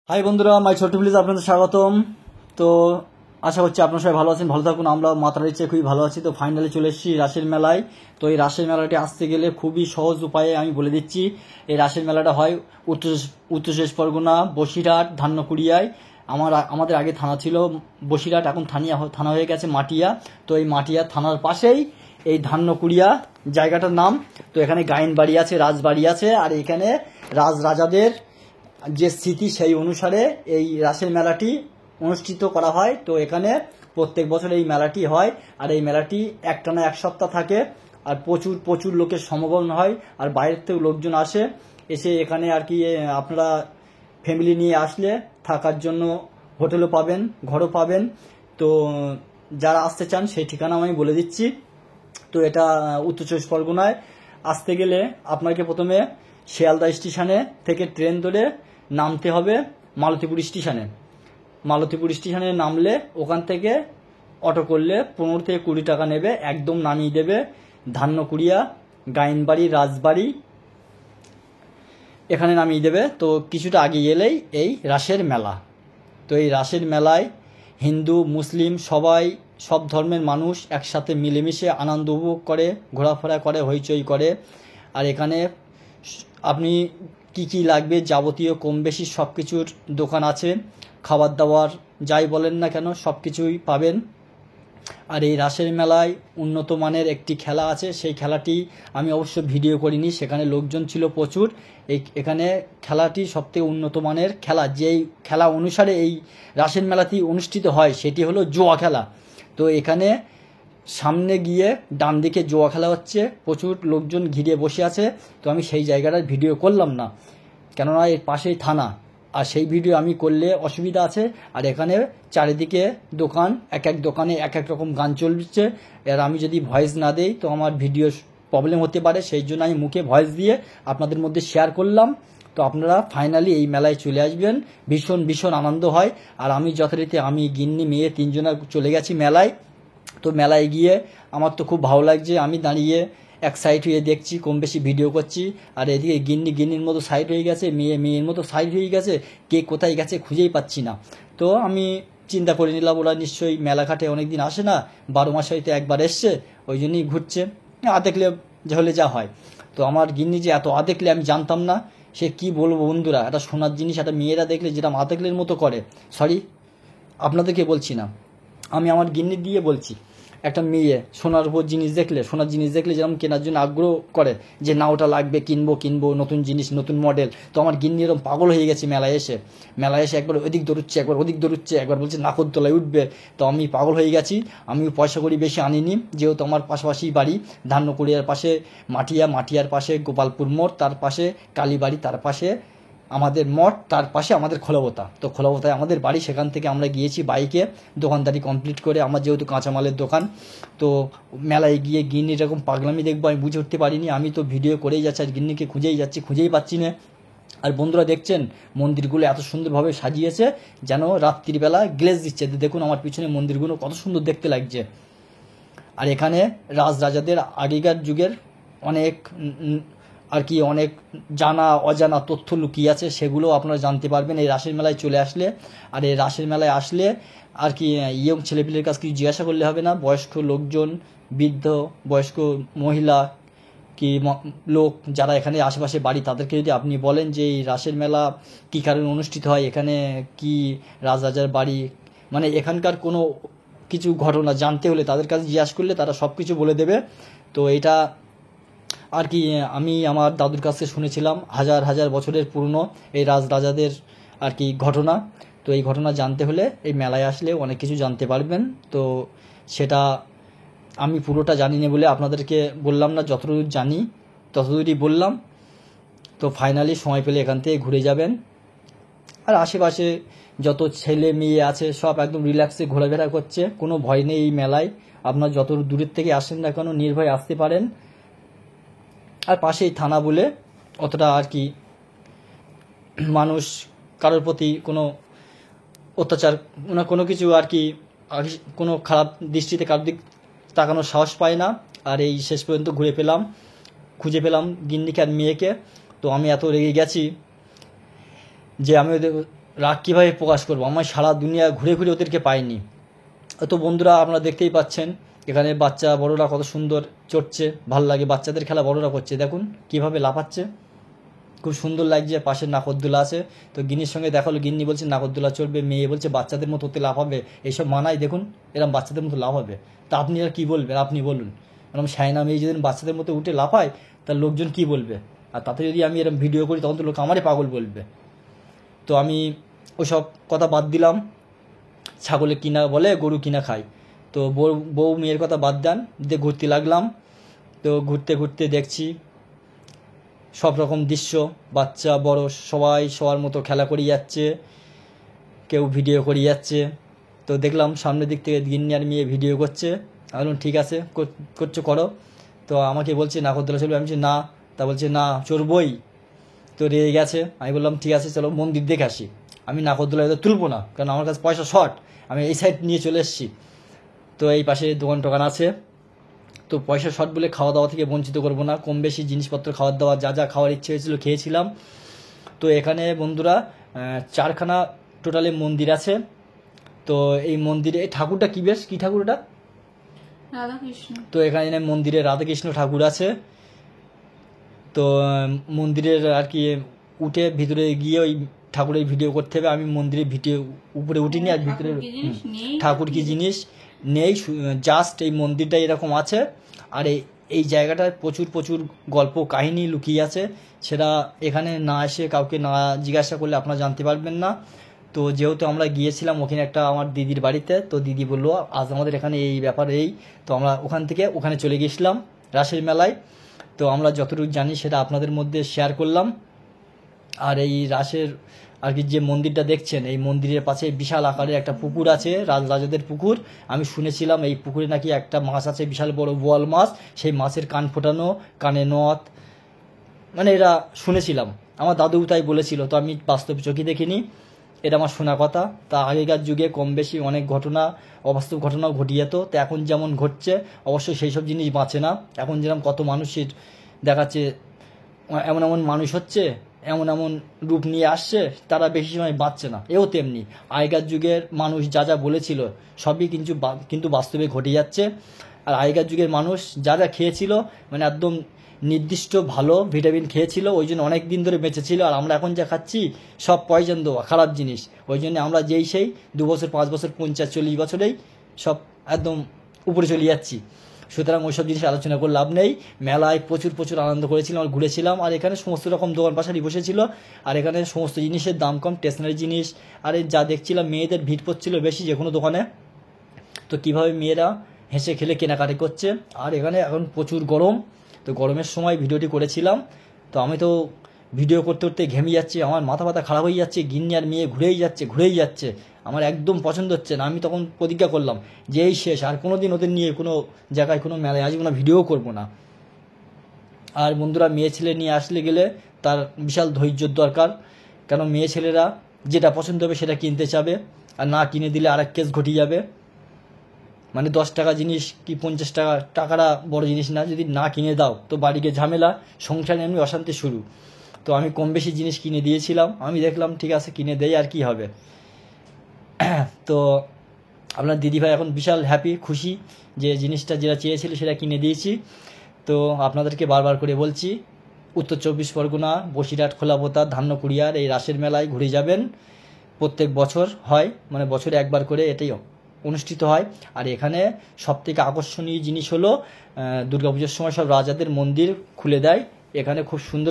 High বন্ধুরা, মাই ছোট্ট please আপনাদের স্বাগতম। তো আশা করছি আপনারা সবাই ভালো আছেন, ভালো থাকুন। আমরা মাতার ইচ্ছে খুবই ভালো আছি। তো ফাইনালি চলে এসেছি রাসের মেলায়। তো এই রাসের মেলাটি আসতে গেলে খুবই সহজ উপায়ে আমি বলে দিচ্ছি। এই রাসের মেলাটা হয় উত্তর চব্বিশ পরগনা, বসিরহাট, ধান্যকুড়িয়ায়। আমাদের আগে থানা ছিল বসিরহাট, এখন থানা হয়ে গেছে মাটিয়া। তো এই মাটিয়া থানার পাশেই এই ধান্যকুড়িয়া জায়গাটার নাম। তো এখানে গাইন বাড়ি আছে, রাজবাড়ি আছে, আর এখানে রাজাদের যে স্মৃতি সেই অনুসারে এই রাসের মেলাটি অনুষ্ঠিত করা হয়। তো এখানে প্রত্যেক বছর এই মেলাটি হয়, আর এই মেলাটি একটানা এক সপ্তাহ থাকে, আর প্রচুর প্রচুর লোকের সমাগম হয়, আর বাইরের থেকে লোকজন আসে। এসে এখানে আর কি আপনারা ফ্যামিলি নিয়ে আসলে থাকার জন্য হোটেলও পাবেন, ঘরও পাবেন। তো যারা আসতে চান সেই ঠিকানা আমি বলে দিচ্ছি। তো এটা উত্তর চব্বিশ পরগনায় আসতে গেলে আপনাকে প্রথমে শিয়ালদা স্টেশনে থেকে ট্রেন ধরে নামতে হবে মালতীপুর স্টেশনে। মালতীপুর স্টেশনে নামলে ওখান থেকে অটো করলে 15 থেকে 20 টাকা নেবে, একদম নামিয়ে দেবে ধান্যকুড়িয়া, গাইনবাড়ি, রাজবাড়ি এখানে নামিয়ে দেবে। তো কিছুটা আগে এলেই এই রাসের মেলা। তো এই রাসের মেলায় হিন্দু মুসলিম সবাই, সব ধর্মের মানুষ একসাথে মিলেমিশে আনন্দ উপভোগ করে, ঘোরাফেরা করে, হইচই করে। আর এখানে আপনি কি কি লাগবে যাবতীয় কম বেশি সব কিছুর দোকান আছে, খাবার দাবার যাই বলেন না কেন সব কিছুই পাবেন। আর এই রাসের মেলায় উন্নত মানের একটি খেলা আছে, সেই খেলাটি আমি অবশ্য ভিডিও করিনি, সেখানে লোকজন ছিল প্রচুর। এখানে খেলাটি সবথেকে উন্নত মানের খেলা, যেই খেলা অনুসারে এই রাসের মেলাটি অনুষ্ঠিত হয় সেটি হলো জুয়া খেলা। তো এখানে সামনে গিয়ে ডান দিকে জুয়া খেলা হচ্ছে, প্রচুর লোকজন ঘিরে বসে আছে। তো আমি সেই জায়গাটার ভিডিও করলাম না, কেননা এর পাশেই থানা, আর সেই ভিডিও আমি করলে অসুবিধা আছে। আর এখানে চারিদিকে দোকান, এক এক দোকানে এক এক রকম গান চলছে। আর আমি যদি ভয়েস না দেই তো আমার ভিডিও প্রবলেম হতে পারে, সেই জন্য আমি মুখে ভয়েস দিয়ে আপনাদের মধ্যে শেয়ার করলাম। তো আপনারা ফাইনালি এই মেলায় চলে আসবেন, ভীষণ ভীষণ আনন্দ হয়। আর আমি যথারীতি আমি গিন্নি মেয়ে তিনজনা চলে গেছি মেলায়। তো মেলায় গিয়ে আমার তো খুব ভালো লাগছে, আমি দাঁড়িয়ে এক সাইড হয়ে দেখছি, কম বেশি ভিডিও করছি। আর এদিকে গিন্নির মতো সাইড হয়ে গেছে, মেয়ের মতো সাইড হয়ে গেছে, কে কোথায় গেছে খুঁজেই পাচ্ছি না। তো আমি চিন্তা করে নিলাম ওরা নিশ্চয়ই মেলাঘাটে অনেকদিন আসে না, 12 মাস হয়তো একবার এসছে, ওই জন্যই ঘুরছে, দেখলে হলে যা হয়। তো আমার গিন্নি যে এত দেখলে আমি জানতাম না। সে কি বলবো বন্ধুরা, একটা সোনার জিনিস একটা মেয়েরা দেখলে যেটা দেখলের মতো করে, সরি আপনাদেরকে বলছি না, আমি আমার গিন্নি দিয়ে বলছি। একটা মেয়ে সোনার উপর জিনিস দেখলে, সোনার জিনিস দেখলে যেরকম কেনার জন্য আগ্রহ করে, যে না ওটা লাগবে, কিনবো নতুন জিনিস, নতুন মডেল। তো আমার গিন্নি এরকম পাগল হয়ে গেছে মেলায় এসে একবার ওদিক দৌড়ুচ্ছে, একবার ওদিক দৌড়ুচ্ছে, একবার বলছে নাকরদোলায় উঠবে। তো আমি পাগল হয়ে গেছি। আমি পয়সা করি বেশি আনিনি, যেহেতু আমার পাশাপাশি বাড়ি ধান্যকুড়িয়ার পাশে মাটিয়ার পাশে গোপালপুর মোড়, তার পাশে কালীবাড়ি, তার পাশে আমাদের মঠ, তার পাশে আমাদের খোলাবতা। তো খোলাবতায় আমাদের বাড়ি, সেখান থেকে আমরা গিয়েছি বাইকে দোকানদারি কমপ্লিট করে, আমার যেহেতু কাঁচামালের দোকান। তো মেলায় গিয়ে গিন্নি এরকম পাগলামি দেখবো আমি বুঝে উঠতে পারিনি। আমি তো ভিডিও করেই যাচ্ছি, আর গিন্নিকে খুঁজেই যাচ্ছি, খুঁজেই পাচ্ছি না। আর বন্ধুরা দেখছেন মন্দিরগুলো এত সুন্দরভাবে সাজিয়েছে, যেন রাত্রিবেলা গ্লেজ দিচ্ছে। দেখুন আমার পিছনে মন্দিরগুলো কত সুন্দর দেখতে লাগছে। আর এখানে রাজাদের আগেকার যুগের অনেক আর কি অনেক জানা অজানা তথ্য লুকিয়ে আছে, সেগুলো আপনারা জানতে পারবেন এই রাসের মেলায় চলে আসলে। আর এই রাসের মেলায় আসলে আর কি ইয়ং ছেলেপিলের কাছে কিছু জিজ্ঞাসা করলে হবে না, বয়স্ক লোকজন, বৃদ্ধ বয়স্ক মহিলা কি লোক যারা এখানে আশেপাশে বাড়ি, তাদেরকে যদি আপনি বলেন যে এই রাসের মেলা কী কারণে অনুষ্ঠিত হয়, এখানে কি রাজার বাড়ি, মানে এখানকার কোনো কিছু ঘটনা জানতে হলে তাদের কাছে জিজ্ঞাসা করলে তারা সব কিছু বলে দেবে। তো এটা আর কি আমি আমার দাদুর কাছে শুনেছিলাম, হাজার হাজার বছরের পুরনো এই রাজাদের আর কি ঘটনা। তো এই ঘটনা জানতে হলে এই মেলায় আসলে অনেক কিছু জানতে পারবেন। তো সেটা আমি পুরোটা জানি না বলে আপনাদেরকে বললাম না, যতদূর জানি ততদূরই বললাম। তো ফাইনালি সময় পেলে এখান থেকে ঘুরে যাবেন। আর আশেপাশে যত ছেলে মেয়ে আছে সব একদম রিল্যাক্সে ঘোরাফেরা করছে, কোনো ভয় নেই এই মেলায়। আপনার যত দূরের থেকে আসেন না কেন নির্ভয়ে আসতে পারেন। আর পাশেই থানা বলে অতটা আর কি মানুষ কারোর প্রতি কোনো অত্যাচার না কোনো কিছু আর কি কোনো খারাপ দৃষ্টিতে কারোর দিক তাকানোর সাহস পায় না। আর এই শেষ পর্যন্ত খুঁজে পেলাম গিন্নিকে আর মেয়েকে। তো আমি এত রেগে গেছি যে আমি রাগ কীভাবে প্রকাশ করবো, আমার সারা দুনিয়া ঘুরে ঘুরে ওদেরকে পাইনি। তো বন্ধুরা আপনারা দেখতেই পাচ্ছেন এখানে বাচ্চা বড়রা কত সুন্দর চড়ছে, ভালো লাগে, বাচ্চাদের খেলা বড়রা করছে, দেখুন কিভাবে লাফাচ্ছে, খুব সুন্দর লাগছে। পাশে নাকরদোলা আছে, তো গিন্নির সঙ্গে দেখালো, গিন্নি বলছে নাকরদোলা চড়বে, মেয়ে বলছে বাচ্চাদের মতো ওতে লাফাবে, এইসব মানায়, দেখুন এরকম বাচ্চাদের মতো লাফাবে। তা আপনি আর কী বলবেন, আপনি বলুন, এরকম সায়না মেয়ে যদি বাচ্চাদের মতো উঠে লাফায় তার লোকজন কি বলবে, আর তাতে যদি আমি এরকম ভিডিও করি তখন তো লোক আমারই পাগল বলবে। তো আমি ওসব কথা বাদ দিলাম, ছাগলে কিনা বলে গরু কিনা খায়, তো বউ মেয়ের কথা বাদ দেন দিয়ে ঘুরতে লাগলাম। তো ঘুরতে ঘুরতে দেখছি সব রকম দৃশ্য, বাচ্চা বড় সবাই সবার মতো খেলা করে যাচ্ছে, কেউ ভিডিও করে যাচ্ছে। তো দেখলাম সামনের দিক থেকে গিন্নি আর মেয়ে ভিডিও করছে, আমি বললাম ঠিক আছে করছো করো। তো আমাকে বলছে নাগরদোলা চলবে, আমি বলছি না, তা বলছে না চড়বই, তো রেগে গেছে। আমি বললাম ঠিক আছে চলো মন্দির দেখে আসি, আমি নাগরদোলা তো তুলবো না, কারণ আমার কাছে পয়সা শর্ট, আমি এই সাইড নিয়ে চলে এসেছি। তো এই পাশে দোকান টোকান আছে, তো পয়সা শর্ট বলে খাওয়া দাওয়া থেকে বঞ্চিত করবো না, কম বেশি জিনিসপত্র খাওয়ার দাওয়া যা যা খাওয়ার ইচ্ছে হয়েছিল খেয়েছিলাম। তো এখানে বন্ধুরা 4খানা টোটালে মন্দির আছে। তো এই মন্দিরে এই ঠাকুরটা কি বেশ কি ঠাকুর এটা, রাধাকৃষ্ণ। তো এখানে মন্দিরে রাধাকৃষ্ণ ঠাকুর আছে। তো মন্দিরের আর কি উঠে ভিতরে গিয়ে ওই ঠাকুরের ভিডিও করতে হবে, আমি মন্দিরের ভিডিও উপরে উঠিনি, আর ভিতরে ঠাকুর কি জিনিস নেই, জাস্ট এই মন্দিরটা এরকম আছে। আর এই জায়গাটায় প্রচুর প্রচুর গল্প কাহিনী লুকিয়ে আছে, সেটা এখানে না এসে কাউকে না জিজ্ঞাসা করলে আপনারা জানতে পারবেন না। তো যেহেতু আমরা গিয়েছিলাম ওখানে একটা আমার দিদির বাড়িতে, তো দিদি বললো আজ আমাদের এখানে এই ব্যাপার এই, তো আমরা ওখান থেকে ওখানে চলে গেছিলাম রাসের মেলায়। তো আমরা যতটুকু জানি সেটা আপনাদের মধ্যে শেয়ার করলাম। আর এই রাসের আর কি যে মন্দিরটা দেখছেন, এই মন্দিরের পাশে বিশাল আকারের একটা পুকুর আছে, রাজাদের পুকুর। আমি শুনেছিলাম এই পুকুরে নাকি একটা মাছ আছে, বিশাল বড় বোয়াল মাছ, সেই মাছের কান ফোটানো, কানে নথ, মানে এরা শুনেছিলাম, আমার দাদু তাই বলেছিল, তো আমি বাস্তব চোখে দেখিনি, এটা আমার শোনা কথা। তা আগেকার যুগে কম বেশি অনেক ঘটনা, অবাস্তব ঘটনাও ঘটিয়ে যেত, তো এখন যেমন ঘটছে অবশ্যই সেই সব জিনিস বাঁচে না। এখন যেরকম কত মানুষের দেখাচ্ছে, এমন এমন মানুষ হচ্ছে, এমন এমন রূপ নিয়ে আসছে, তারা বেশি সময় বাঁচছে না। এও তেমনি আগেকার যুগের মানুষ যা যা বলেছিল সবই কিন্তু বাস্তবে ঘটে যাচ্ছে। আর আগেকার যুগের মানুষ যা যা খেয়েছিল, মানে একদম নির্দিষ্ট ভালো ভিটামিন খেয়েছিল, ওই জন্য অনেক দিন ধরে বেঁচে ছিল। আর আমরা এখন যা খাচ্ছি সব পয়জন দেওয়া খারাপ জিনিস, ওই জন্য আমরা যেই সেই 2 বছর 5 বছর 50-40 বছরেই সব একদম উপরে চলে যাচ্ছি। সুতরাং ওইসব জিনিস আলোচনা করে লাভ নেই। মেলায় প্রচুর প্রচুর আনন্দ করেছিলাম আর ঘুরেছিলাম, আর এখানে সমস্ত রকম দোকান পাশারি বসেছিল, আর এখানে সমস্ত জিনিসের দাম কম, স্টেশনারি জিনিস। আর যা দেখছিলাম মেয়েদের ভিড় পড়ছিল বেশি যে কোনো দোকানে, তো কীভাবে মেয়েরা হেসে খেলে কেনাকাটি করছে। আর এখানে এখন প্রচুর গরম, তো গরমের সময় ভিডিওটি করেছিলাম। তো আমি তো ভিডিও করতে করতে ঘেমে যাচ্ছি, আমার মাথা ব্যথা খারাপ হয়ে যাচ্ছে, গিন্নি আর মেয়ে ঘুরেই যাচ্ছে, আমার একদম পছন্দ হচ্ছে না। আমি তখন প্রতিজ্ঞা করলাম যে এই শেষ, আর কোনো দিন ওদের নিয়ে কোনো জায়গায় কোনো মেলায় আসবো না, ভিডিও করবো না। আর বন্ধুরা মেয়ে ছেলে নিয়ে আসলে গেলে তার বিশাল ধৈর্যর দরকার, কেন মেয়ে ছেলেরা যেটা পছন্দ হবে সেটা কিনতে চাবে, আর না কিনে দিলে আর এক কেস ঘটিয়ে যাবে। মানে 10 টাকা জিনিস কি 50 টাকাটা বড় জিনিস না, যদি না কিনে দাও তো বাড়িকে ঝামেলা, সংসার এমনি অশান্তি শুরু। তো আমি কম বেশি জিনিস কিনে দিয়েছিলাম, আমি দেখলাম ঠিক আছে কিনে দেই আর কি হবে। তো আপনার দিদিভাই এখন বিশাল হ্যাপি, খুশি যে জিনিসটা যেটা চেয়েছিল সেটা কিনে দিয়েছি। তো আপনাদেরকে বারবার করে বলছি, উত্তর 24 পরগনা, বসিরহাট, খোলাপোতা, ধান্যকুড়িয়ার এই রাসের মেলায় ঘুরে যাবেন। প্রত্যেক বছর হয়, মানে বছরে একবার করে এটাই অনুষ্ঠিত হয়। আর এখানে সবথেকে আকর্ষণীয় জিনিস হলো দুর্গাপুজোর সময় সব রাজাদের মন্দির খুলে দেয়, এখানে খুব সুন্দর